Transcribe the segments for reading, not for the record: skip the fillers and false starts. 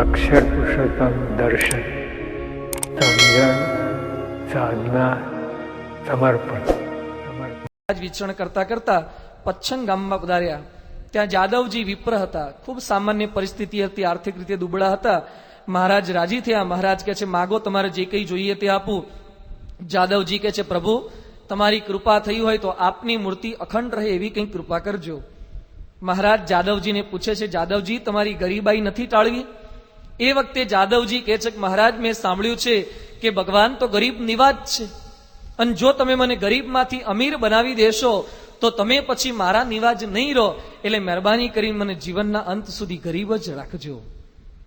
અક્ષર પુરુષોત્તમ દર્શન, સમજણ, સાધના, સમર્પણ. આજ વિચરણ કરતા કરતા પચ્છંગ ગામમાં પધાર્યા. ત્યાં જાદવજી વિપ્ર હતા. ખૂબ સામાન્ય પરિસ્થિતિ હતી, આર્થિક રીતે દુબળા હતા. મહારાજ રાજી થયા. મહારાજ કહે છે, માગો, તમારે જે કંઈ જોઈએ તે આપું. જાદવજી કહે છે, પ્રભુ, તમારી કૃપા થઈ હોય તો આપની મૂર્તિ અખંડ રહે એવી કંઈ કૃપા કરજો. મહારાજ જાદવજીને પૂછે છે, જાદવજી, તમારી ગરીબાઈ નથી ટાળવી? એ વખતે જાદવજી કહે છે કે મહારાજ, મેં સાંભળ્યું છે કે ભગવાન તો ગરીબ નિવાજ છે, અને જો તમે મને ગરીબમાંથી અમીર બનાવી દેશો તો તમે પછી મારા નિવાજ નહીં રહો, એટલે મહેરબાની કરીને મને જીવનના અંત સુધી ગરીબ જ રાખજો.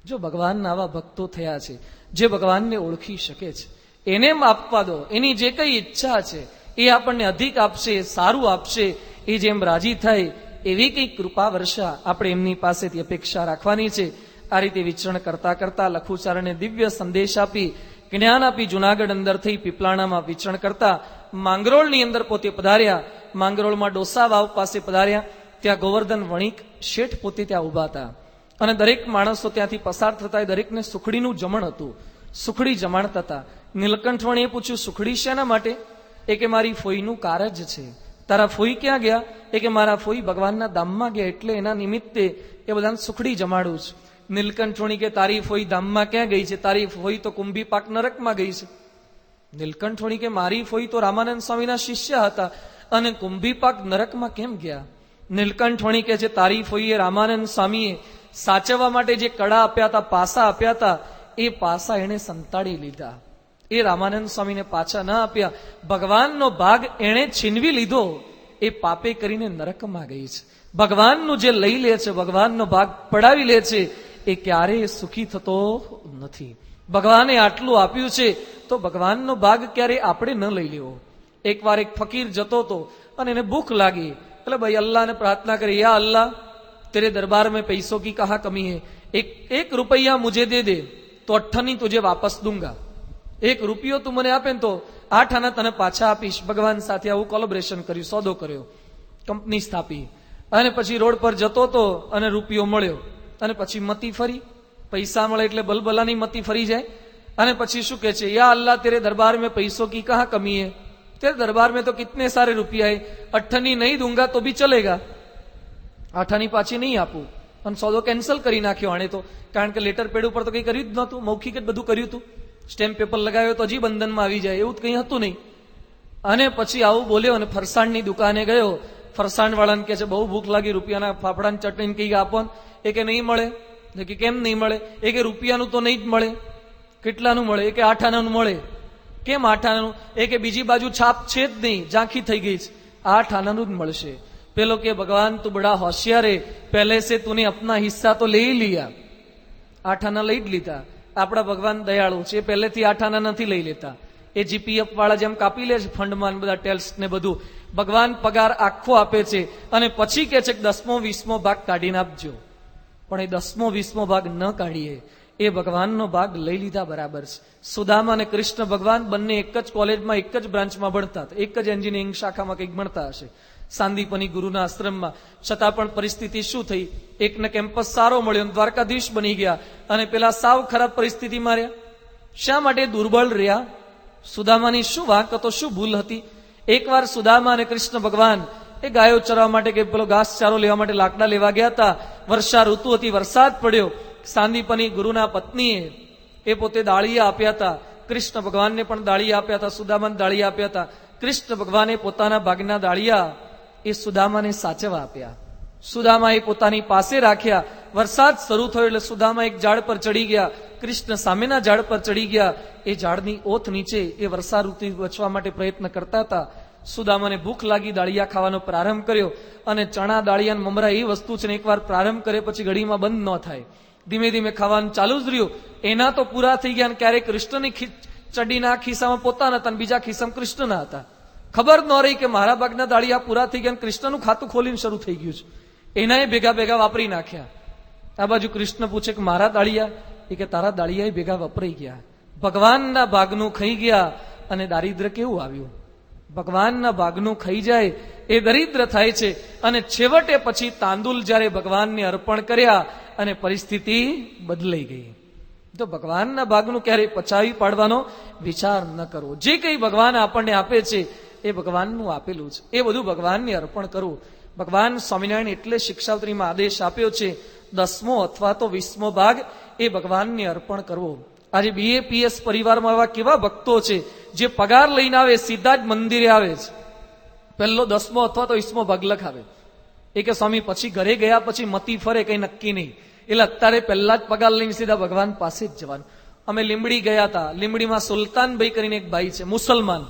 જો ભગવાનના આવા ભક્તો થયા છે જે ભગવાનને ઓળખી શકે છે, એને આપવા દો. એની જે કઈ ઈચ્છા છે એ આપણને અધિક આપશે, સારું આપશે. એ જેમ રાજી થાય એવી કઈ કૃપા વર્ષા આપણે એમની પાસેથી અપેક્ષા રાખવાની છે. આ રીતે વિચરણ કરતા કરતા લખુચારણે દિવ્ય સંદેશ આપી, જ્ઞાન આપી, જુનાગઢ અંદર થઈ પીપલાણામાં વિચરણ કરતા માંગરોળની અંદર પોતે પધાર્યા. માંગરોળમાં ડોસા વાવ પાસે પધાર્યા. ત્યાં ગોવર્ધન વણિક શેઠ પોતે ત્યાં ઉભા હતા, અને દરેક માણસો ત્યાંથી પસાર થતા દરેકને સુખડીનું જમણ હતું. સુખડી જમાડતા હતા. નીલકંઠ વણીએ પૂછ્યું, સુખડી શેના માટે? એ કે મારી ફોઈનું કારજ છે. તારા ફોઈ ક્યાં ગયા? એ કે મારા ફોઈ ભગવાનના ધામમાં ગયા, એટલે એના નિમિત્તે એ બધાને સુખડી જમાડું છું. નીલકંઠ વણી કે તારી ફોઈ ધામમાં ક્યાં ગઈ છે? તારી ફોઈ તો કુંભી પાક નરકમાં ગઈ છે. નીલકંઠ વણી કે મારી ફોઈ તો રામાનંદ સ્વામીના શિષ્ય હતા, અને કુંભી પાક નરકમાં કેમ ગયા? નીલકંઠ વણી કે છે, તારી ફોઈએ રામાનંદ સ્વામીએ સાચવવા માટે જે કડા આપ્યા હતા, પાસા આપ્યા હતા, એ પાસા એણે સંતાડી લીધા. એ રામાનંદ સ્વામીને પાછા ના આપ્યા. ભગવાનનો ભાગ એણે છીનવી લીધો. એ પાપે કરીને નરકમાં ગઈ છે. ભગવાનનું જે લઈ લે છે, ભગવાનનો ભાગ પડાવી લે છે, એ ક્યારેય સુખી થતો નથી. ભગવાને આટલું આપ્યું છે તો ભગવાનનો ભાગ ક્યારેય આપણે ન લઈ લેવો. એકવાર એક ફકીર જતો હતો અને એને ભૂખ લાગી. એટલે ભાઈ અલ્લાહને પ્રાર્થના કરી, યા અલ્લાહ, तेरे दरबार में पैसों की कहाँ कमी है, एक रुपया मुझे दे दे तो 8 आना तुझे वापस दूंगा. 1 રૂપિયો તું મને આપે તો 8 આના તને પાછા આપીશ. ભગવાન સાથે આવું કોલેબોરેશન કર્યું, સોદો કર્યો, કંપની સ્થાપી. અને પછી રોડ પર જતો હતો અને રૂપિયો મળ્યો, અને પછી મતી ફરી. પૈસા મળે એટલે બલબલાની મતી ફરી જાય. અને પછી શું કહે છે, યા અલ્લાહ, तेरे दरबार में पैसों की कहाँ कमी है, तेरे दरबार में तो कितने सारे रुपया है, 8 आनी नहीं दूंगा तो भी चलेगा. 8 આની પાછી નહીં આપું. અને સોદો કેન્સલ કરી નાખ્યો આણે તો, કારણ કે લેટર પેડ ઉપર તો કંઈ કર્યું જ નહોતું, મૌખિક જ બધું કર્યું હતું. સ્ટેમ્પ પેપર લગાવ્યો તો હજી બંધનમાં આવી જાય એવું કંઈ હતું નહીં. અને પછી આવું બોલ્યો અને ફરસાણની દુકાને ગયો. ફરસાણ વાળાને કહે છે, બહુ ભૂખ લાગી, રૂપિયાના ફાફડાની ચટણી કઈ આપો. એ કે નહીં મળે. કે કેમ નહીં મળે? એ કે રૂપિયાનું તો નહીં જ મળે. કેટલાનું મળે? એ કે 8 આનાનું મળે. કેમ 8 આનાનું? એ કે બીજી બાજુ છાપ છે જ નહીં, ઝાંખી થઈ ગઈ છે, 8 આનાનું જ મળશે. પેલો કે ભગવાન તું બડા હોશિયાર है, पहले से तूने अपना हिस्सा तो ले ही लिया. 8 આના લઈ જ લીધા. આપણા ભગવાન દયાળુ છે, પહેલેથી 8 આના નથી લઈ લેતા. એ જીપીએફ વાળા જેમ કાપી લે છે ફંડમાં બધા ટેલ્સ ને બધું, ભગવાન પગાર આખો આપે છે અને પછી કે છે કે 10મો 20મો ભાગ કાઢીને આપજો. પણ એ 10મો 20મો ભાગ ન કાઢીએ, એ ભગવાનનો ભાગ લઈ લીધા બરાબર છે. સુદામા અને કૃષ્ણ ભગવાન બંને એક જ કોલેજમાં, એક જ બ્રાન્ચમાં ભણતા હતા, એક જ એન્જિનિયરિંગ શાખામાં કંઈક ભણતા હશે, સાંદીપની ગુરુના આશ્રમમાં. છતાં પણ પરિસ્થિતિ શું થઈ, એકને કેમ્પસ સારો મળ્યો, દ્વારકાધીશ બની ગયા, અને પેલા સાવ ખરાબ પરિસ્થિતિમાં રહ્યા. શા માટે? દુર્બળ રહ્યા. સુદામાની શું વાંક હતો, શું ભૂલ હતી? એકવાર સુદામા અને કૃષ્ણ ભગવાન એ ગાયો ચરવા માટે કે પેલો ઘાસચારો લેવા માટે લાકડા લેવા ગયા હતા. વર્ષા ઋતુ હતી, વરસાદ પડ્યો. સાંદીપની ગુરુના પત્નીએ એ પોતે દાળિયા આપ્યા હતા. કૃષ્ણ ભગવાનને પણ દાળિયા આપ્યા હતા, સુદામાને દાળિયા આપ્યા હતા. કૃષ્ણ ભગવાને પોતાના ભાગના દાળિયા એ સુદામાને સાચવવા આપ્યા. સુદામા એ પોતાની પાસે રાખ્યા. વરસાદ શરૂ થયો એટલે સુદામા એક ઝાડ પર ચડી ગયા, કૃષ્ણ સામેના ઝાડ પર ચડી ગયા. એ ઝાડની ઓથ નીચે એ વર્ષા ઋતુ બચવા માટે પ્રયત્ન કરતા હતા. સુદામાને ભૂખ લાગી, દાળિયા ખાવાનો પ્રારંભ કર્યો. અને ચણા, દાળિયા, મમરા એ વસ્તુ છે ને એકવાર પ્રારંભ કરે પછી ઘડીમાં બંધ ન થાય, ધીમે ધીમે ખાવાનું ચાલુ જ રહ્યું. એના તો પૂરા થઈ ગયા, ક્યારેક કૃષ્ણની ચડીના ખિસ્સામાં પોતાના હતા, બીજા ખિસ્સામાં કૃષ્ણના હતા. ખબર ન રહી કે મારા ભાગના દાળિયા પૂરા થઈ ગયા, કૃષ્ણનું ખાતું ખોલીને શરૂ થઈ ગયું છે. એનાય ભેગા ભેગા વાપરી નાખ્યા. આ બાજુ કૃષ્ણ પૂછે કે મારા દાળિયા? એ કે તારા દાળિયા ભેગા વપરાઈ ગયા. ભગવાનના ભાગનું ખાઈ ગયા અને દારિદ્ર કેવું આવ્યું? ભગવાનના ભાગનું ખાઈ જાય એ દરિદ્ર થાય છે. અને છેવટે પછી તાંદુલ જ્યારે ભગવાનને અર્પણ કર્યા અને પરિસ્થિતિ બદલાઈ ગઈ. તો ભગવાનના ભાગનું ક્યારેય પચાવી પાડવાનો વિચાર ન કરવો. જે કંઈ ભગવાન આપણને આપે છે એ ભગવાનનું આપેલું છે, એ બધું ભગવાનને અર્પણ કરવું. ભગવાન સ્વામિનારાયણ એટલે શિક્ષાવત્રીમાં આદેશ આપ્યો છે 10મો અથવા તો 20મો ભાગ એ ભગવાનને અર્પણ કરવો. આજે BAPS પરિવારમાં આવા કેવા ભક્તો છે જે પગાર લઈને આવે સીધા જ મંદિરે આવે છે, પહેલો 10મો અથવા તો 20મો ભાગ લખાવે. એ કે સ્વામી પછી ઘરે ગયા પછી મતી ફરે કઈ નક્કી નહીં, એટલે અત્યારે પહેલા જ પગાર લઈને સીધા ભગવાન પાસે જ જવાનું. અમે લીંબડી ગયા હતા. લીંબડીમાં સુલતાનભાઈ કરીને એક ભાઈ છે મુસલમાન,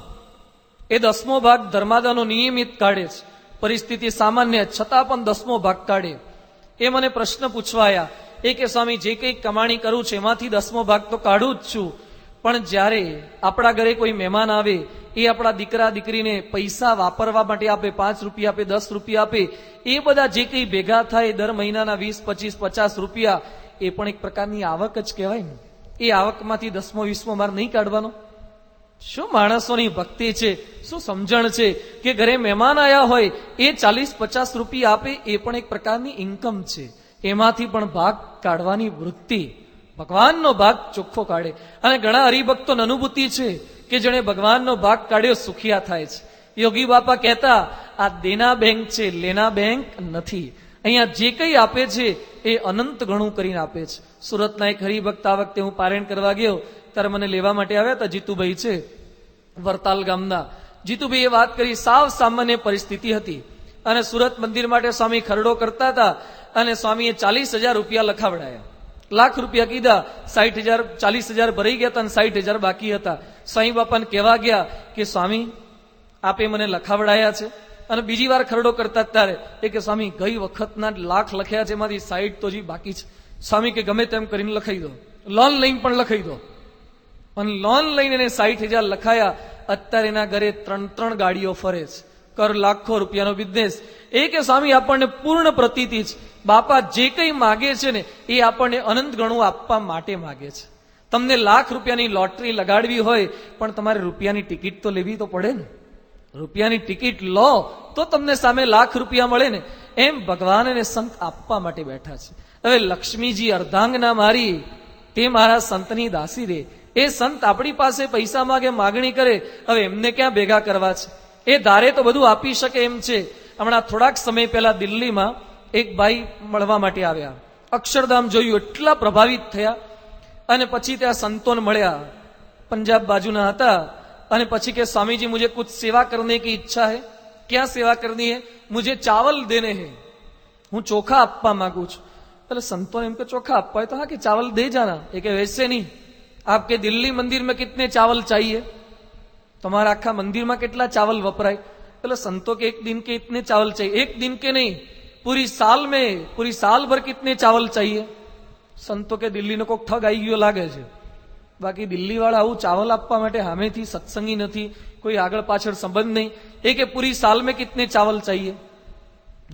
એ 10મો ભાગ ધર્માદાનો નિયમિત કાઢે છે. પરિસ્થિતિ સામાન્ય છતાં પણ 10મો ભાગ કાઢે. એ મને પ્રશ્ન પૂછવા આવ્યા. એ કે સ્વામી જે કંઈ કમાણી કરું છું એમાંથી 10મો ભાગ તો કાઢું જ છું, પણ જ્યારે આપણા ઘરે કોઈ મહેમાન આવે એ આપણા દીકરા દીકરીને પૈસા વાપરવા માટે આપે, 5 રૂપિયા આપે, 10 રૂપિયા આપે, એ બધા જે કંઈ ભેગા થાય દર મહિનાના 20, 25, 50 રૂપિયા, એ પણ એક પ્રકારની આવક જ કહેવાય ને. એ આવકમાંથી 10મો 20મો ભાગ નહીં કાઢવાનો? શું માણસોની ભક્તિ છે, શું સમજણ છે કે ઘરે મહેમાન આવ્યા હોય એ 40-50 રૂપિયા આપે, એ પણ એક પ્રકારની ઇન્કમ છે. એમાંથી પણ ભાગ કાઢવાની વૃત્તિ, ભગવાનનો ભાગ ચોખ્ખો કાઢે. અને ઘણા હરિભક્તોની અનુભૂતિ છે કે જેણે ભગવાનનો ભાગ કાઢ્યો સુખિયા થાય છે. યોગી બાપા કહેતા આ દેના બેંક છે, લેના બેંક નથી. અહીંયા જે કંઈ આપે છે એ અનંત ગણું કરીને આપે છે. સુરતના એક હરિભક્ત આ વખતે હું પારાયણ કરવા ગયો ત્યારે મને લેવા માટે આવ્યા હતા. જીતુભાઈ છે વરતાલ ગામના. જીતુભાઈએ વાત કરી, સાવ સામાન્ય પરિસ્થિતિ હતી અને સુરત મંદિર માટે સ્વામી ખરડો કરતા હતા અને સ્વામીએ 40,000 રૂપિયા લખાવડાયા. લાખ રૂપિયા કીધા, 60,000 40,000 ભરાઈ ગયા હતા અને 60,000 બાકી હતા. સ્વામી બાપાને કહેવા ગયા કે સ્વામી આપે મને લખાવડાયા છે. અને બીજી વાર ખરડો કરતા ત્યારે એ કે સ્વામી ગઈ વખતના લાખ લખ્યા છે એમાંથી 60 તો હજી બાકી છે. સ્વામી કે ગમે તેમ કરીને લખાઈ દો, લોન લઈને પણ લખાઈ દો. અને લોન લઈને એને 60,000 લખાયા. અત્યારે એના ઘરે 3 ગાડીઓ ફરે છે, કર લાખો રૂપિયાનો બિઝનેસ. એ કે સ્વામી આપણને પૂર્ણ પ્રતીતિ છે, બાપા જે કંઈ માગે છે ને એ આપણને અનંત ગણું આપવા માટે માગે છે. તમને લાખ રૂપિયાની લોટરી લગાડવી હોય પણ તમારે રૂપિયાની ટિકિટ તો લેવી તો પડે ને. રૂપિયાની ટિકિટ લો તો તમને સામે લાખ રૂપિયા મળે ને. એમ ભગવાન અને સંત આપવા માટે બેઠા છે. હવે લક્ષ્મીજી અર્ધાંગના મારી, તે મારા સંતની દાસી રે. એ સંત આપણી પાસે પૈસા માગે, માગણી કરે, હવે એમને ક્યાં ભેગા કરવા છે? એ ધારે તો બધું આપી શકે એમ છે. હમણાં થોડાક સમય પહેલા દિલ્હીમાં એક ભાઈ મળવા માટે આવ્યા. અક્ષરધામ જોયું, એટલા પ્રભાવિત થયા. અને પછી ત્યાં સંતોને મળ્યા, પંજાબ બાજુના હતા. અને પછી કે स्वामी जी मुझे कुछ सेवा करने की इच्छा है. क्या सेवा करनी है? मुझे चावल देने हैं, હું ચોખા આપવા માંગુ છું. એટલે સંતોને એમ કે ચોખા આપવા હોય તો હા કે चावल दे जाना. એ કે वैसे नहीं, आपके दिल्ली मंदिर में कितने चावल चाहिए? તમારા આખા મંદિરમાં કેટલા ચાવલ વપરાય? એટલે સંતો કે एक दिन के इतने चावल चाहिए. एक दिन के नहीं, पूरी साल में, पूरी साल भर कितने चावल चाहिए? સંતો કે દિલ્હીનો કોઈક ઠગ આવી ગયો લાગે છે. બાકી દિલ્હી વાળા આવું ચાવલ આપવા માટે સામેથી સત્સંગી નથી, કોઈ આગળ પાછળ સંબંધ નહીં. એ કે પૂરી સાલ મેં કિતને ચાવલ ચાહીએ.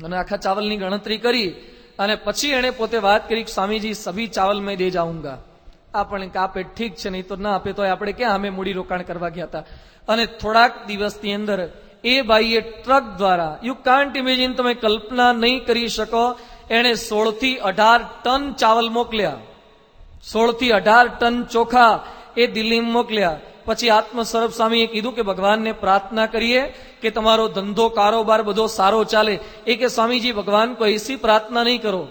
અને આખા ચાવલની ગણતરી કરી અને પછી એણે પોતે વાત કરી, સ્વામીજી સભી ચાવલ મેં દે જાઉંગા. આપણે કે આપે ઠીક છે, નહીં તો ના આપે તો આપણે ક્યાં અમે મૂડી રોકાણ કરવા ગયા હતા. અને થોડાક દિવસની અંદર એ ભાઈએ ટ્રક દ્વારા, યુ કાન્ટ ઇમેજિન, તમે કલ્પના નહીં કરી શકો, એણે 16 થી 18 ટન ચાવલ મોકલ્યા. 16 થી 18 ટન ચોખા એ દિલ્હીમાં મોકલ્યા. પછી આત્મસ્વરૂપ સ્વામીએ કીધું કે ભગવાનને પ્રાર્થના કરીએ કે તમારો ધંધો કારોબાર બધો સારો ચાલે. એ કે સ્વામીજી ભગવાન को ऐसी प्रार्थना नहीं करो,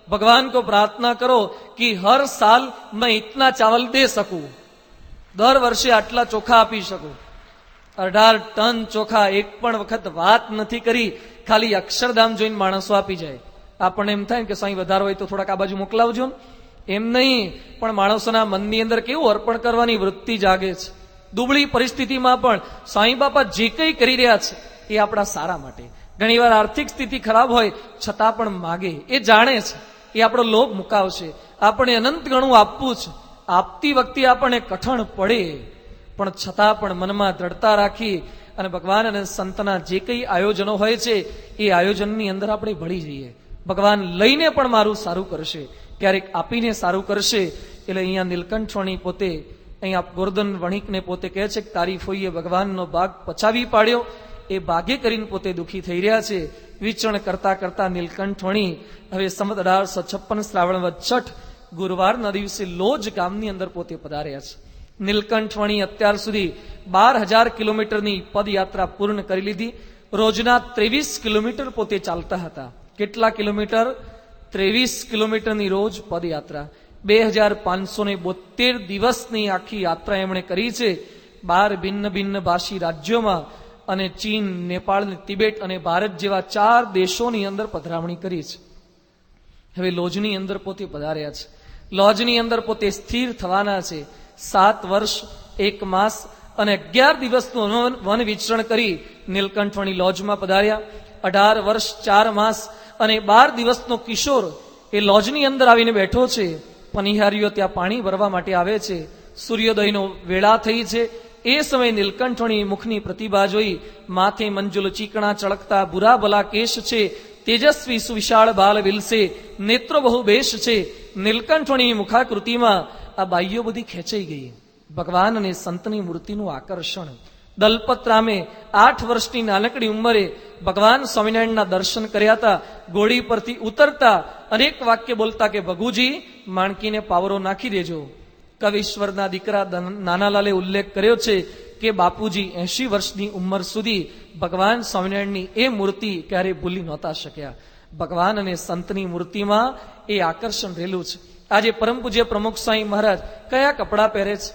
भगवान को प्रार्थना करो कि हर साल मैं इतना चावल दे सकूं, દર વર્ષે આટલા ચોખા આપી શકું. 18 ટન ચોખા એક પણ વખત વાત નથી કરી, ખાલી અક્ષરધામ જોઈને માણસો આપી જાય. આપણને એમ થાય કે સ્વામી વધારે હોય તો થોડાક આ બાજુ મોકલાવજો ને. એમ નહીં, પણ માણસોના મનની અંદર કેવું અર્પણ કરવાની વૃત્તિ જાગે છે. દુબળી પરિસ્થિતિમાં પણ સ્વામી બાપા જે કંઈ કરી રહ્યા છે એ આપણા સારા માટે. ઘણીવાર આર્થિક સ્થિતિ ખરાબ હોય છતાં પણ માગે, એ જાણે છે એ આપણો લોભ મુકાવશે. આપણે અનંત ગણું આપવું છે. આપતી વખતે આપણને કઠણ પડે, પણ છતાં પણ મનમાં દ્રઢતા રાખી અને ભગવાન અને સંતના જે કંઈ આયોજનો હોય છે એ આયોજનની અંદર આપણે ભળી જઈએ. ભગવાન લઈને પણ મારું સારું કરશે, ક્યારેક આપીને સારું કરશે. એટલે અહીંયા નીલકંઠ વણી પોતે, અહીંયા ગોરધન વણિકને પોતે કહે છે કે તારી ફોઈએ ભગવાનનો ભાગ પચાવી પાડ્યો. એ ભાગે કરીને પોતે દુઃખી થઈ રહ્યા છે. વિચરણ કરતા કરતા નીલકંઠ વણી હવે સંવત 1856 શ્રાવણ વદ 6 ગુરુવારના દિવસે લોજ ગામની અંદર પોતે પધાર્યા છે. નીલકંઠ વણી અત્યાર સુધી 12,000 કિલોમીટરની પદયાત્રા પૂર્ણ કરી લીધી. રોજના 23 કિલોમીટર પોતે ચાલતા હતા. કેટલા કિલોમીટર? 23 કિલોમીટરની રોજ પદયાત્રા. 2572 દિવસની આખી યાત્રા એમણે કરી છે. 12 ભિન્ન ભિન્ન ભાષી રાજ્યોમાં અને ચીન, નેપાળ, તિબેટ અને ભારત જેવા 4 દેશોની અંદર પધરામણી કરી છે. હવે લોજની અંદર પોતે પધાર્યા છે. લોજની અંદર પોતે સ્થિર થવાના છે. 7 વર્ષ 1 માસ અને 11 દિવસનું વન વિચરણ કરી નીલકંઠવણી લોજમાં પધાર્યા. 18 વર્ષ 4 માસ અને 12 દિવસનો કિશોર એ લોજની અંદર આવીને બેઠો છે. પનિહારીઓ ત્યાં પાણી ભરવા માટે આવે છે. સૂર્યોદયનો વેળા થઈ છે. એ સમયે નીલકંઠવણી મુખની પ્રતિભા જોઈ માથે મંજુલ ચીકણા ચળકતા બુરા ભલા કેશ છે. તેજસ્વી સુવિશાળ બાલ વિલસે નેત્રો બહુ બેશ છે. નીલકંઠવણી મુખાકૃતિમાં આ બાઈઓ બધી ખેંચાઈ ગઈ. ભગવાન અને સંતની મૂર્તિનું આકર્ષણ. દલપતરામે 8 વર્ષની નાનકડી ઉંમરે ભગવાન સ્વામિનારાયણના દર્શન કર્યા હતા. ઘોડી પરથી ઉતરતા અનેક વાક્ય બોલતા કે ભગુજી માણકીને પાવરો નાખી દેજો. કવિશ્વરના દીકરા નાનાલાલે ઉલ્લેખ કર્યો છે કે બાપુજી 80 વર્ષની ઉંમર સુધી ભગવાન સ્વામિનારાયણની એ મૂર્તિ ક્યારે ભૂલી નહોતા શક્યા. ભગવાન અને સંતની મૂર્તિમાં એ આકર્ષણ રહેલું છે. આજે પરમ પૂજ્ય પ્રમુખ સ્વામી મહારાજ કયા કપડાં પહેરે છે,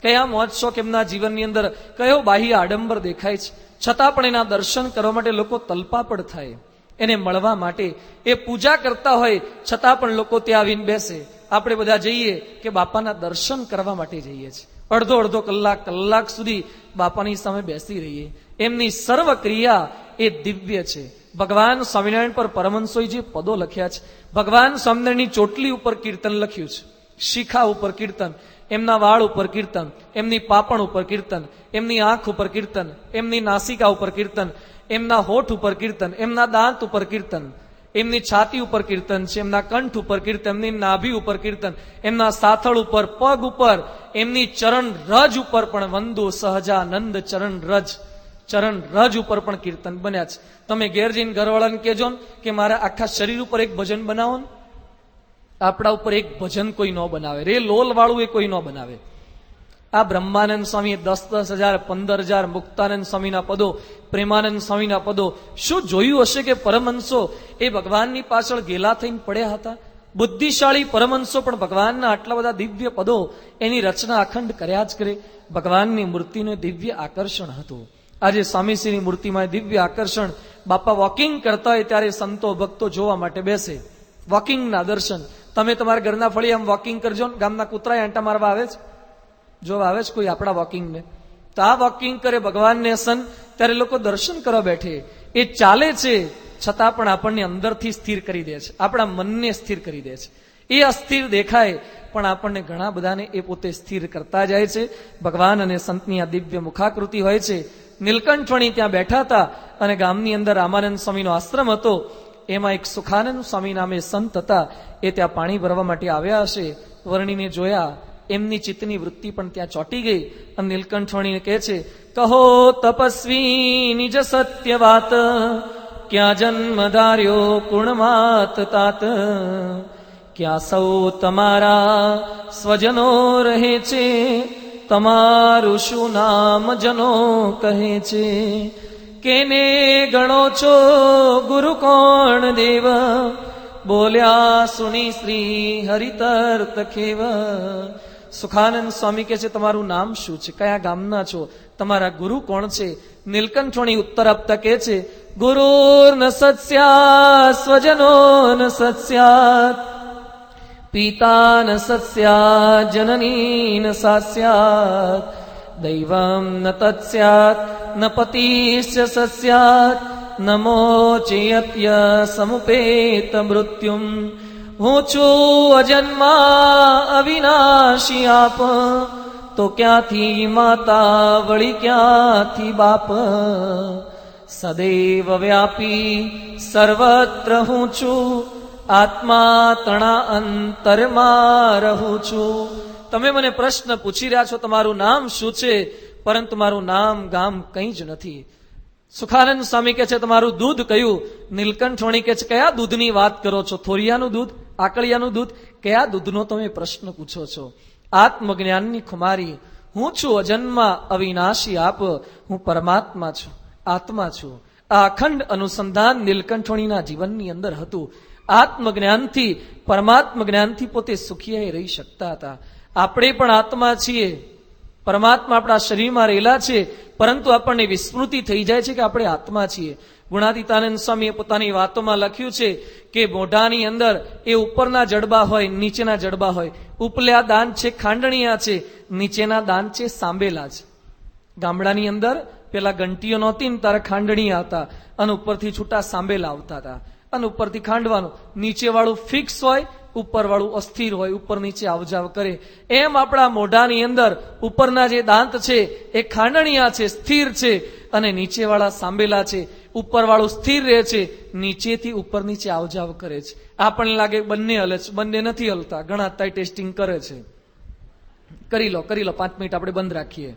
કયા મોજ શોખ એમના જીવનની અંદર કયો બાહ્ય આડંબર દેખાય છે, છતાં પણ એના દર્શન કરવા માટે લોકો તલપાપડ થાય. એને મળવા માટે એ પૂજા કરતા હોય છતાં પણ લોકો ત્યાં આવીને બેસે. આપણે બધા જઈએ કે બાપાના દર્શન કરવા માટે જઈએ છીએ. અડધો કલાક સુધી બાપાની સામે બેસી રહીએ. એમની સર્વ ક્રિયા એ દિવ્ય છે. ભગવાન સ્વામિનારાયણ પર પરમહંસોએ જે પદો લખ્યા છે, ભગવાન સ્વામિનારાયણની ચોટલી ઉપર કીર્તન લખ્યું છે, શિખા ઉપર કીર્તન, એમના વાળ ઉપર કીર્તન, એમની પાપણ ઉપર કીર્તન, એમની આંખ ઉપર કીર્તન, એમની નાસિકા ઉપર કીર્તન, એમના હોઠ ઉપર કીર્તન, એમના દાંત ઉપર કીર્તન, એમની છાતી ઉપર કીર્તન છે, એમના કંઠ ઉપર કીર્તન, એમની નાભી ઉપર કીર્તન, એમના સાથળ ઉપર, પગ ઉપર, એમની ચરણ રજ ઉપર પણ વંદુ સહજાનંદ ચરણ રજ ઉપર પણ કીર્તન બન્યા છે. તમે ઘેર જઈને ઘરવાળાને કહેજો કે મારા આખા શરીર ઉપર એક ભજન બનાવો ને. આપણા ઉપર એક ભજન કોઈ ન બનાવે, રે લોલ વાળું એ કોઈ ન બનાવે. આ બ્રહ્માનંદ સ્વામીએ 10,000 15,000 મુક્તાનંદ સ્વામીના પદો, પ્રેમાનંદ સ્વામીના પદો શું જોયું હશે કે પરમહંસો એ ભગવાનની પાછળ ગેલા થઈને પડ્યા હતા? બુદ્ધિશાળી પરમહંસો પણ ભગવાનના આટલા બધા દિવ્ય પદો એની રચના અખંડ કર્યા જ કરે. ભગવાનની મૂર્તિનું દિવ્ય આકર્ષણ હતું. આજે સ્વામીશ્રીની મૂર્તિમાં દિવ્ય આકર્ષણ. બાપા વોકિંગ કરતા હોય ત્યારે સંતો ભક્તો જોવા માટે બેસે. વોકિંગના દર્શન. તમે તમારા ઘરના ફળી આમ વોકિંગ કરજો ને, ગામના કૂતરા આંટા મારવા આવે છે, જોવા આવે છે કોઈ આપણા વોકિંગને, તો આ વોકિંગ કરે ભગવાનને સન ત્યારે લોકો દર્શન કરવા બેઠે. એ ચાલે છે છતાં પણ આપણને અંદરથી સ્થિર કરી દે છે, આપણા મનને સ્થિર કરી દે છે. એ અસ્થિર દેખાય પણ આપણને ઘણા બધાને એ પોતે સ્થિર કરતા જાય છે. ભગવાન અને સંતની આ દિવ્ય મુખાકૃતિ હોય છે. નીલકંઠવણી ત્યાં બેઠા હતા અને ગામની અંદર રામાનંદ સ્વામીનો આશ્રમ હતો. એમાં એક સુખાનંદ સ્વામી નામે સંત હતા. એ ત્યાં પાણી ભરવા માટે આવ્યા હશે. વર્ણીને જોયા, એમની ચિત્તની વૃત્તિ પણ ત્યાં ચોંટી ગઈ અને નીલકંઠવણીને કહે છે, કહો તપસ્વી નિજ સત્ય વાત, ક્યાં જન્મ ધાર્યો કુણમાત તાત, ક્યાં સૌ તમારા સ્વજનો રહે છે, તમારું શું નામ જનો કહે છે, કેને ગણો છો ગુરુ કોણ દેવ, બોલ્યા સુણી શ્રી હરિતર્ત ખેવ. સુખાનંદ સ્વામી કહે છે, તમારું નામ શું છે, કયા ગામના છો, તમારા ગુરુ કોણ છે? નીલકંઠવણી ઉત્તર આપતા કહે છે, ગુરુર ન સત્સ્યાત સ્વજનો ન સત્સ્યાત, પિતા ન સત્સ્યાત જનની ન સાસ્યાત, દૈવમ ન તત્સ્યાત ન પતિશ્ચ સસ્યાત, નમો ચેયત્ય સમુપેત મૃત્યુમ. હું છું અજન્મા અવિનાશી આપ, તો ક્યાંથી માતા વળી ક્યાંથી બાપ, સદૈવ વ્યાપી સર્વત્ર હું છું, આત્મા તણા અંતરમાં રહું છું. તમે મને પ્રશ્ન પૂછી રહ્યા છો તમારું નામ શું છે, પરંતુ મારું નામ ગામ કંઈ જ નથી. સુખાનંદ સ્વામી કે છે તમારું દૂધ કયું? નીલકંઠ વણી કે છે કયા દૂધની વાત કરો છો? થોરિયાનું દૂધ, આકળિયાનું દૂધ? કયા દૂધનો તમે પ્રશ્ન પૂછો છો? આત્મજ્ઞાનની ખુમારી હું છું, અજન્મા અવિનાશી આપ, હું પરમાત્મા છું, આત્મા છું. આ અખંડ અનુસંધાન નીલકંઠવણીના જીવનની અંદર હતું. આત્મજ્ઞાનથી, પરમાત્મ જ્ઞાનથી પોતે સુખી રહી શકતા હતા. આપણે પણ આત્મા છીએ, પરમાત્મા આપણા શરીરમાં રહેલા છે, પરંતુ આપણને વિસ્મૃતિ થઈ જાય છે કે આપણે આત્મા છીએ. ગુણાતીતાનંદ સ્વામીએ પોતાની વાતોમાં લખ્યું છે કે મોઢાની અંદર એ ઉપરના જડબા હોય, નીચેના જડબા હોય. ઉપલા દાંત છે ખાંડણીયા છે, નીચેના દાંત છે સાંબેલા છે. ગામડાની અંદર પેલા ઘંટીઓ નહોતી ને તારે ખાંડણીયા હતા અને ઉપરથી છૂટા સાંબેલા આવતા હતા અને ઉપરથી ખાંડવાનું. નીચે વાળું ફિક્સ હોય, ઉપર વાળું અસ્થિર હોય, ઉપર નીચે આવજાવ કરે. એમ આપણા મોઢાની અંદર ઉપરના જે દાંત છે એ ખાંડણીયા છે, સ્થિર છે, અને નીચે વાળા સાંબેલા છે. ઉપર વાળું સ્થિર રહે છે, નીચેથી ઉપર નીચે આવજાવ કરે છે. આપણને લાગે બંને હલે છે, બંને નથી હલતા. ઘણા અત્યારે ટેસ્ટિંગ કરે છે. કરી લો 5 મિનિટ આપણે બંધ રાખીએ,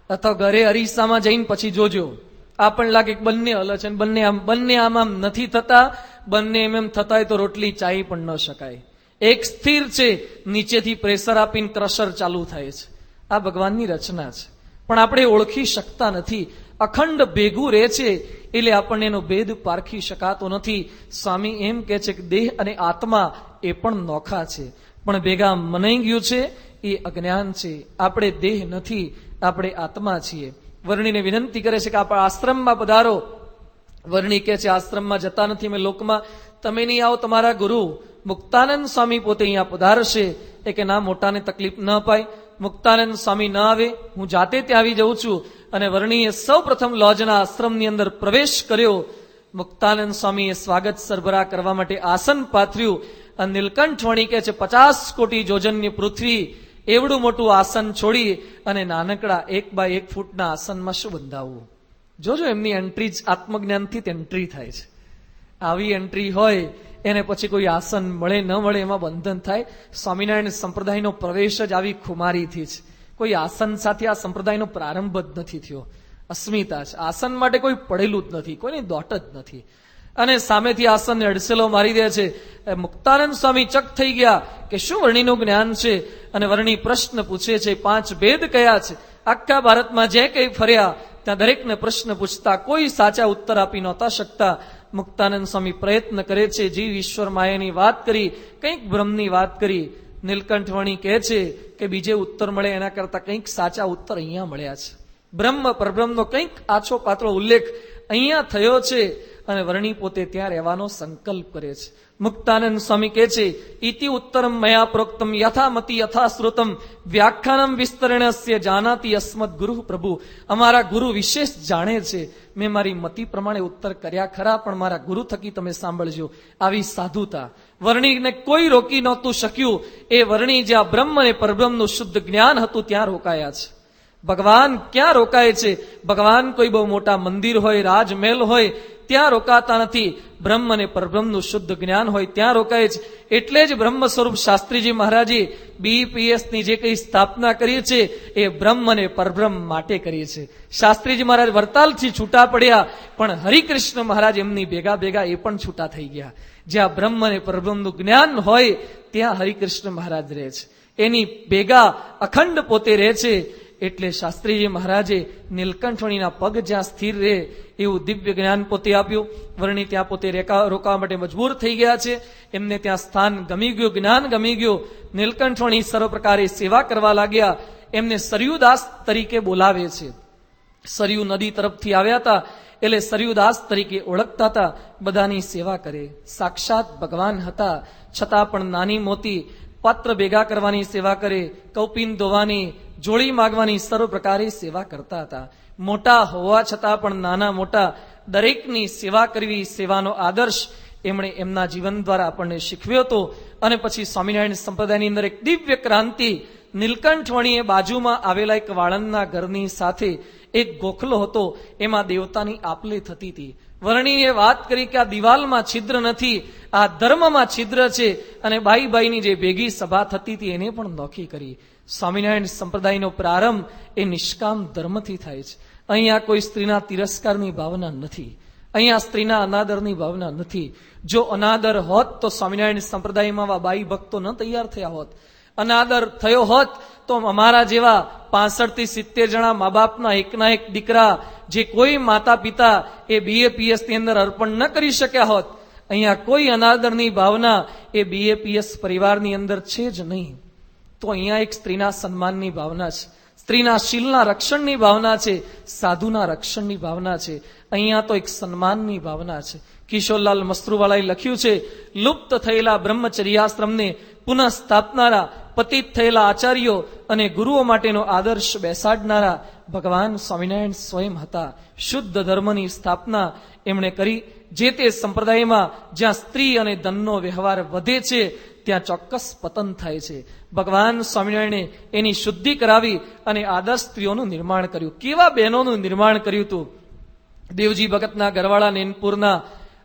અથવા ઘરે અરીસામાં જઈને પછી જોજો. આપણને લાગે કે બંને હલે છે, બંને આમ નથી થતા. બંને એમ થતા હોય તો રોટલી ચાઈ પણ ન શકાય. એક સ્થિર છે, નીચેથી પ્રેશર આપીને ક્રશર ચાલુ થાય છે. આ ભગવાનની રચના છે, પણ આપણે ઓળખી શકતા નથી. અખંડ ભેગું રહે છે એટલે આપણને એનો ભેદ પારખી શકાતો નથી. સ્વામી એમ કહે છે કે દેહ અને આત્મા એ પણ નોખા છે, પણ ભેગા મનાઈ ગયું છે એ અજ્ઞાન છે. આપણે દેહ નથી, આપણે આત્મા છીએ. વર્ણીને વિનંતી કરે છે કે આપણા આશ્રમમાં પધારો. વર્ણી કહે છે આશ્રમમાં જતા નથી અમે લોકમાં, તમે નહીં આવો તમારા ગુરુ મુક્તાનંદ સ્વામી પોતે અહીંયા પધારશે. એ કે ના, મોટાને તકલીફ ન પાય, મુક્તાનંદ સ્વામી ન આવે, હું જાતે ત્યાં આવી જઉં છું. અને વર્ણીએ સૌ પ્રથમ લોજના આશ્રમની અંદર પ્રવેશ કર્યો. મુક્તાનંદ સ્વામીએ સ્વાગત સરભરા કરવા માટે આસન પાથર્યું. અને નીલકંઠ વણી કહે છે 50 કોટી જોજન્ય પૃથ્વી એવડું મોટું આસન છોડી અને નાનકડા 1 બાય 1 ફૂટના આસનમાં શું બંધાવવું? જોજો, એમની એન્ટ્રી જ આત્મજ્ઞાનથી જ એન્ટ્રી થાય છે. આવી એન્ટ્રી હોય એને પછી કોઈ આસન મળે ન મળે એમાં બંધન થાય. સ્વામિનારાયણ સંપ્રદાયનો પ્રવેશ જ આવી ખુમારીથી છે. કોઈ આસન સાથે આ સંપ્રદાયનો પ્રારંભ જ નથી થયો. અસ્મિતા છે. આસન માટે કોઈ પડેલું જ નથી, કોઈની દોટ જ નથી. અને સામેથી આસનને અડસેલો મારી દે છે. મુક્તાનંદ સ્વામી ચક થઈ ગયા કે શું વર્ણીનું જ્ઞાન છે. અને વર્ણી પ્રશ્ન પૂછે છે 5 ભેદ કયા છે? આખા ભારતમાં જે કંઈ ફર્યા ત્યાં દરેકને પ્રશ્ન પૂછતા, કોઈ સાચા ઉત્તર આપી નહોતા શકતા. મુક્તાનંદ સ્વામી પ્રયત્ન કરે છે, જીવ ઈશ્વર માયાની વાત કરી, કંઈક બ્રહ્મની વાત કરી. નીલકંઠ વણી કહે છે કે બીજે ઉત્તર મળે એના કરતા કંઈક સાચા ઉત્તર અહીંયા મળ્યા છે. બ્રહ્મ પરબ્રહ્મનો કંઈક આછો પાતળો ઉલ્લેખ અહીંયા થયો છે. અને વર્ણી પોતે ત્યાં રહેવાનો સંકલ્પ કરે છે. મુક્તાનંદ સ્વામી કહે છે ઇતિ ઉત્તરમ મયા પ્રોક્તમ યથામતિ યથા શ્રુતમ વ્યાખ્યાનમ વિસ્તરણસ્ય જાનાતિ અસ્મદ ગુરુ પ્રભુ. અમારા ગુરુ વિશેષ જાણે છે. મેં મારી મતિ પ્રમાણે ઉત્તર કર્યા ખરા, પણ મારા ગુરુ થકી તમે સાંભળજો. આવી સાધુતા વર્ણીને કોઈ રોકી નહોતું શક્યું. એ વર્ણી જ્યાં બ્રહ્મ અને પરબ્રહ્મનું શુદ્ધ જ્ઞાન હતું ત્યાં રોકાયા છે. ભગવાન ક્યાં રોકાય છે? ભગવાન કોઈ બહુ મોટા મંદિર હોય, રાજમહેલ હોય ત્યાં રોકાતા નથી. બ્રહ્મ અને પરબ્રહ્મનું શુદ્ધ જ્ઞાન હોય ત્યાં રોકાય છે. એટલે જ બ્રહ્મ સ્વરૂપ શાસ્ત્રીજી મહારાજે BPS ની જે કંઈ સ્થાપના કરી છે એ બ્રહ્મ અને પરબ્રહ્મ માટે કરી છે. શાસ્ત્રીજી મહારાજ વરતાલથી છૂટા પડ્યા, પણ હરિકૃષ્ણ મહારાજ એમની ભેગા ભેગા એ પણ છૂટા થઈ ગયા. જ્યાં બ્રહ્મ અને પરબ્રહ્મનું જ્ઞાન હોય ત્યાં હરિકૃષ્ણ મહારાજ રહે છે. એની ભેગા અખંડ પોતે રહે છે. એટલે શાસ્ત્રીજી મહારાજે નીલકંઠવણીના પગ જ્યાં સ્થિર રહે એવું દિવ્ય જ્ઞાન પોતે આપ્યું. વર્ણી ત્યાં પોતે રોકાવા માટે મજબૂર થઈ ગયા છે. એમને ત્યાં સ્થાન ગમી ગયું, જ્ઞાન ગમી ગયું. નીલકંઠવણી સર્વ પ્રકારે સેવા કરવા લાગ્યા. એમને સરયુદાસ તરીકે બોલાવે છે. સરયુ નદી તરફથી આવ્યા હતા એટલે સરયુદાસ તરીકે ઓળખતા હતા. બધાની સેવા કરે. સાક્ષાત ભગવાન હતા, છતાં પણ નાની મોટી પાત્ર ભેગા કરવાની સેવા કરે, કૌપિન ધોવાની, જોડી માગવાની સર્વ પ્રકારે સેવા કરતા હતા. મોટા હોવા છતાં પણ નાના મોટા દરેકની સેવા કરવી, સેવાનો આદર્શ એમણે એમના જીવન દ્વારા આપણને શીખવ્યો હતો. અને પછી સ્વામિનારાયણ સંપ્રદાયની અંદર એક દિવ્ય ક્રાંતિ. નીલકંઠવણીએ બાજુમાં આવેલા એક વાળંદના ઘરની સાથે એક ગોખલો હતો, એમાં દેવતાની આપલે થતી હતી. વર્ણીએ વાત કરી કે આ દિવાલમાં છિદ્ર નથી, આ ધર્મમાં છિદ્ર છે. અને બાઈ બાઈની જે ભેગી સભા થતી હતી એને પણ નોખી કરી. સ્વામિનારાયણ સંપ્રદાયનો પ્રારંભ એ નિષ્કામ ધર્મથી થાય છે. અહીંયા કોઈ સ્ત્રીના તિરસ્કારની ભાવના નથી, અહીંયા સ્ત્રીના અનાદરની ભાવના નથી. જો અનાદર હોત તો સ્વામિનારાયણ સંપ્રદાયમાં આવા બાઈ ભક્તો ન તૈયાર થયા હોત. અનાદર થયો હોત તો અમારા જેવા 65 થી 70 જણા મા બાપના એકના એક દીકરા, જે કોઈ માતા પિતા એ BAPS ની અંદર અર્પણ ન કરી શક્યા હોત. અહીંયા કોઈ અનાદરની ભાવના એ BAPS પરિવારની અંદર છે જ નહીં. તો અહીંયા એક સ્ત્રીના સન્માનની ભાવના છે, સ્ત્રીના શીલના રક્ષણની ભાવના છે, સાધુના રક્ષણની ભાવના છે. અહીંયા તો એક સન્માનની ભાવના છે. કિશોરલાલ મસ્ત્રુવાળાએ લખ્યું છે, લુપ્ત થયેલા બ્રહ્મચર્યાશ્રમને પુનઃ સ્થાપનારા, પતિત થયેલા આચાર્યો અને ગુરુઓ માટેનો આદર્શ બેસાડનારા ભગવાન સ્વામિનારાયણ સ્વયં હતા. શુદ્ધ ધર્મની સ્થાપના એમણે કરી. જે તે સંપ્રદાયમાં જ્યાં સ્ત્રી અને ધનનો વ્યવહાર વધે છે ત્યાં ચોક્કસ પતન થાય છે. ભગવાન સ્વામિનારાયણે એની શુદ્ધિ કરાવી અને આદર્શ સ્ત્રીઓનું નિર્માણ કર્યું. કેવા બહેનોનું નિર્માણ કર્યું હતું. દેવજી ભગતના ઘરવાળા નેનપુરના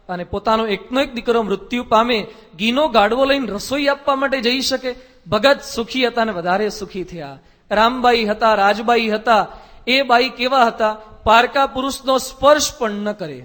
અને પોતાનો એકનો એક દીકરો મૃત્યુ પામે, ઘીનો ગાડવો લઈને રસોઈ આપવા માટે જઈ શકે. ભગત સુખી હતા અને વધારે સુખી થયા. રામબાઈ હતા, રાજબાઈ હતા. એ બાઈ કેવા હતા? પારકા પુરુષનો સ્પર્શ પણ ન કરે.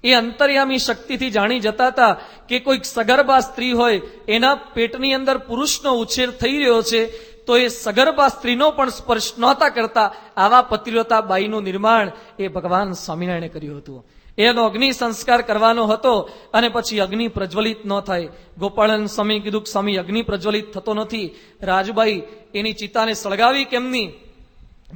એ અંતર્યામી શક્તિથી જાણી જતા હતા કે કોઈક સગર્ભા સ્ત્રી હોય, એના પેટની અંદર પુરુષનો ઉછેર થઈ રહ્યો છે, તો એ સગર્ભા સ્ત્રીનો પણ સ્પર્શ નહોતા કરતા. આવા પતિવ્રતા બાઈનું નિર્માણ એ ભગવાન સ્વામિનારાયણે કર્યું હતું. એનો અગ્નિ સંસ્કાર કરવાનો હતો અને પછી અગ્નિ પ્રજ્વલિત ન થાય. ગોપાળન સ્વામી કીધું, સ્વામી અગ્નિ પ્રજ્વલિત થતો નથી. રાજબાઈ એની ચિતાને સળગાવી કેમની?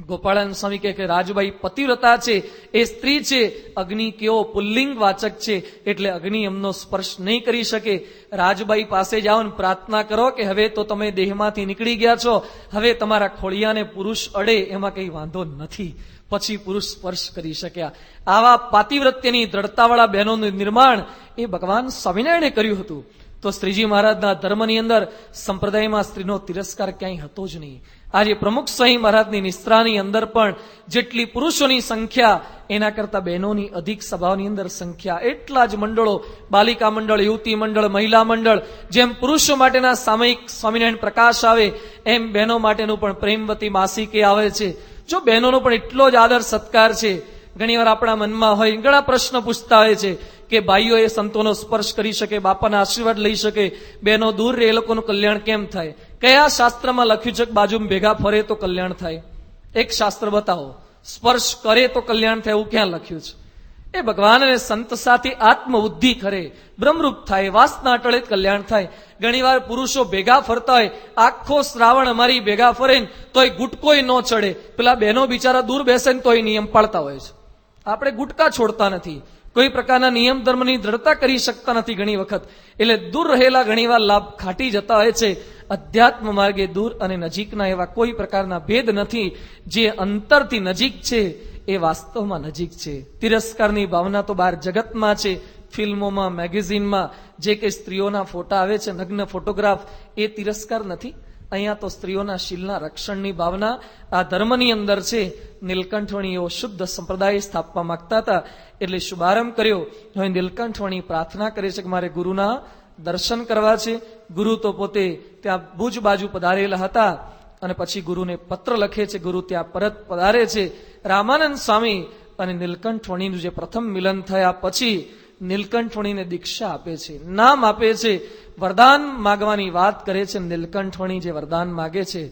ગોપાળન સ્વામી કહે કે રાજબાઈ પતિવ્રતા છે, એ સ્ત્રી છે. અગ્નિ કેવો પુલ્લિંગ વાચક છે, એટલે અગ્નિ એમનો સ્પર્શ નહીં કરી શકે. રાજબાઈ પાસે જાઓ ને પ્રાર્થના કરો કે હવે તો તમે દેહમાંથી નીકળી ગયા છો, હવે તમારા ખોળિયાને પુરુષ અડે એમાં કઈ વાંધો નથી. પછી પુરુષ સ્પર્શ કરી શક્યા. આવા પાતિવ્રત્યની દ્રઢતાવાળા બહેનોનું નિર્માણ એ ભગવાન સ્વામિનારાયણે કર્યું હતું. તો શ્રીજી મહારાજના ધર્મની અંદર સંપ્રદાયમાં સ્ત્રીનો તિરસ્કાર ક્યાંય હતો જ નહીં. આજે પ્રમુખ સ્વામી મહારાજની નિસ્ત્રાની અંદર પણ જેટલી પુરુષોની સંખ્યા એના કરતા બહેનોની અધિક સભાઓની અંદર સંખ્યા. એટલા જ મંડળો, બાલિકા મંડળ, યુવતી મંડળ, મહિલા મંડળ, જેમ પુરુષો માટેના સામયિક સ્વામિનારાયણ પ્રકાશ આવે એમ બહેનો માટેનું પણ પ્રેમવતી માસિકે આવે છે. જો બહેનોનો પણ એટલો જ આદર સત્કાર છે. ઘણીવાર આપણા મનમાં હોય, ઘણા પ્રશ્ન પૂછતા હોય છે કે ભાઈઓ એ સંતોનો સ્પર્શ કરી શકે, બાપાના આશીર્વાદ લઈ શકે, બહેનો દૂર રહે, એ લોકોનું કલ્યાણ કેમ થાય? કયા શાસ્ત્રમાં લખ્યું છે કે બાજુમાં ભેગા ફરે તો કલ્યાણ થાય? એક શાસ્ત્ર બતાવો. સ્પર્શ કરે તો કલ્યાણ થાય એવું ક્યાં લખ્યું છે? એ ભગવાન અને સંત સાથે આત્મબુદ્ધિ કરે, બ્રહ્મરૂપ થાય, વાસના ટળે કલ્યાણ થાય. ઘણીવાર પુરુષો ભેગા ફરતા હોય, આખો શ્રાવણ અમારી ભેગા ફરે ને તોય ગુટકોય ન ચડે, પેલા બહેનો બિચારા દૂર બેસે ને તોય નિયમ પાળતા હોય છે. આપણે ગુટકા છોડતા નથી, કોઈ પ્રકારના નિયમ ધર્મની દ્રઢતા કરી શકતા નથી ઘણી વખત. એટલે દૂર રહેલા ઘણીવાર લાભ ખાટી જતા હોય છે. અધ્યાત્મ માર્ગે દૂર અને નજીકના એવા કોઈ પ્રકારના ભેદ નથી. જે અંતરથી નજીક છે એ વાસ્તવમાં નજીક છે. તિરસ્કારની ભાવના તો બહાર જગતમાં છે. ફિલ્મોમાં, મેગેઝિનમાં જે કે સ્ત્રીઓના ફોટા આવે છે, નગ્ન ફોટોગ્રાફ, એ તિરસ્કાર નથી. અહીંયા તો સ્ત્રીઓના શીલના રક્ષણની ભાવના આ ધર્મની અંદર છે. નીલકંઠવણીઓ શુદ્ધ સંપ્રદાય સ્થાપવા માંગતા હતા, એટલે શુભારંભ કર્યો. હવે નીલકંઠવણી પ્રાર્થના કરે છે કે મારે ગુરુના દર્શન કરવા છે. ગુરુ તો પોતે ત્યાં ભુજ બાજુ પધારેલા હતા અને પછી ગુરુને પત્ર લખે છે. ગુરુ ત્યાં પરત પધારે છે. રામાનંદ સ્વામી અને નીલકંઠવણીનું જે પ્રથમ મિલન થયા પછી નીલકંઠવણીને દીક્ષા આપે છે, નામ આપે છે, વરદાન માગવાની વાત કરે છે. નીલકંઠવણી જે વરદાન માગે છે,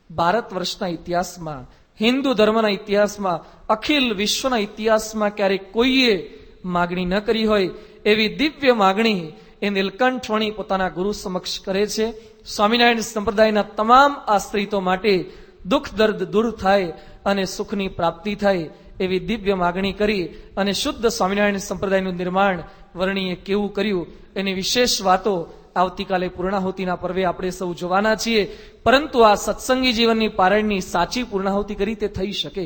ભારત વર્ષના ઇતિહાસમાં, હિન્દુ ધર્મના ઇતિહાસમાં, અખિલ વિશ્વના ઇતિહાસમાં ક્યારેક કોઈએ માગણી ન કરી હોય એવી દિવ્ય માગણી એ નીલકંઠવણી પોતાના ગુરુ સમક્ષ કરે છે. સ્વામિનારાયણ સંપ્રદાયના તમામ આશ્રિતો માટે દુઃખ દર્દ દૂર થાય અને સુખની પ્રાપ્તિ થાય એવી દિવ્ય માગણી કરી અને શુદ્ધ સ્વામિનારાયણ સંપ્રદાયનું નિર્માણ વર્ણીએ કેવું કર્યું એની વિશેષ વાતો આવતીકાલે પૂર્ણાહુતિના પર્વે આપણે સૌ જોવાના છીએ. પરંતુ આ સત્સંગી જીવનની પારણની સાચી પૂર્ણાહુતિ કરી તે થઈ શકે.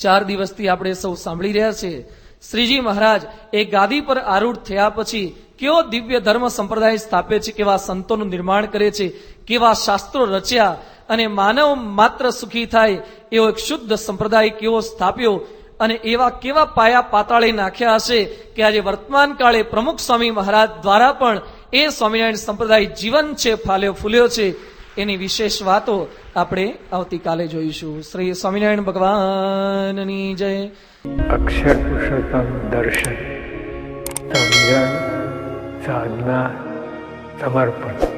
4 દિવસથી આપણે સૌ સાંભળી રહ્યા છીએ. શ્રીજી મહારાજ એ ગાદી પર આરૂઢ થયા પછી કેવો દિવ્ય ધર્મ સંપ્રદાય સ્થાપે છે, કેવા સંતોનું નિર્માણ કરે છે, કેવા શાસ્ત્રો રચ્યા અને માનવ માત્ર સુખી થાય એવો એક શુદ્ધ સંપ્રદાય કેવો સ્થાપ્યો અને એવા કેવા પાયા પાતાળે નાખ્યા હશે કે આજે વર્તમાન કાળે પ્રમુખ સ્વામી મહારાજ દ્વારા પણ એ સ્વામિનારાયણ સંપ્રદાય જીવન છે, ફાલ્યો ફૂલ્યો છે. એની વિશેષ વાતો આપણે આવતીકાલે જોઈશું. શ્રી સ્વામિનારાયણ ભગવાનની જય. અક્ષર પુરુષોત્તમ દર્શન, સમજણ, સાધના, સમર્પણ.